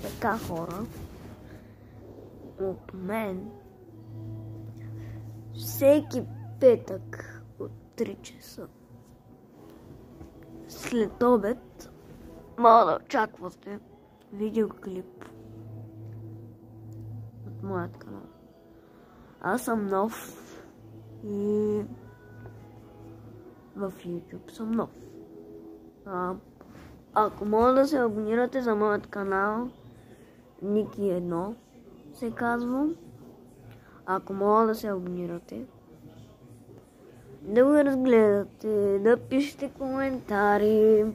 така хора, от мен всеки петък от 3 часа след обед мога да очаквате видеоклип от моят канал. Аз съм нов и в YouTube съм нов. Ако мога да се абонирате за моят канал, Ники 1 се казва. Ако мога да се абонирате, да го разгледате, да пишете коментари,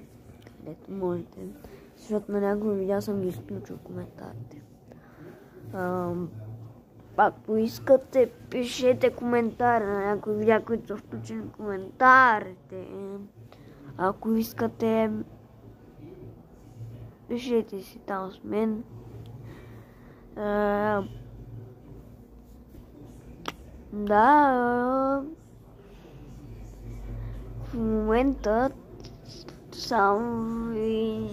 където можете, защото на някои видеа съм ги изключил коментарите. Ако искате, пишете коментари на някои видеа, които са включени в коментарите. Ако искате, пишете си там с мен. Да, в момента само ви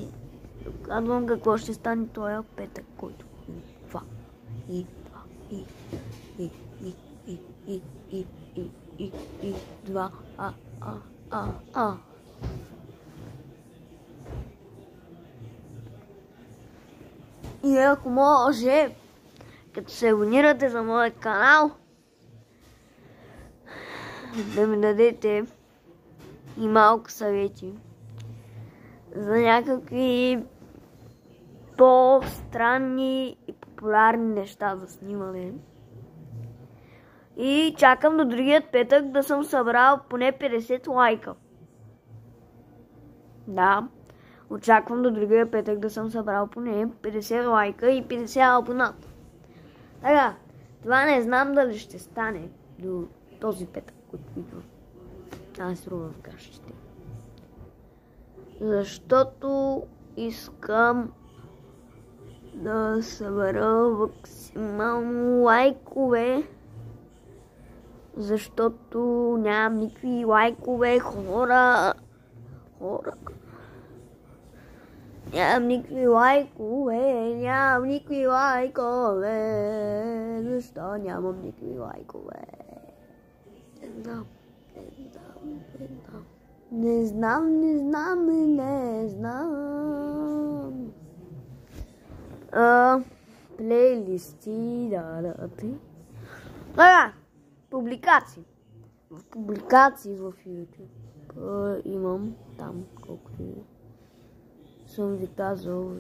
казвам какво ще стане този петък, който два. И ако може, като се абонирате за моят канал, да ми дадете и малко съвети за някакви по-странни и популярни неща за снимане. И чакам до другият петък да съм събрал поне 50 лайка. Да, очаквам до другия петък да съм събрал поне 50 лайка и 50 абоната. Така, това не знам дали ще стане до този петък, който идва. Аз струва в гащите. Защото искам да събера максимално лайкове, защото нямам никакви лайкове, хора. Нямам никакви лайкове, защо нямам никакви лайкове? Не знам. Плейлисти, публикации. В публикации в YouTube имам там, колкото съм ви казал.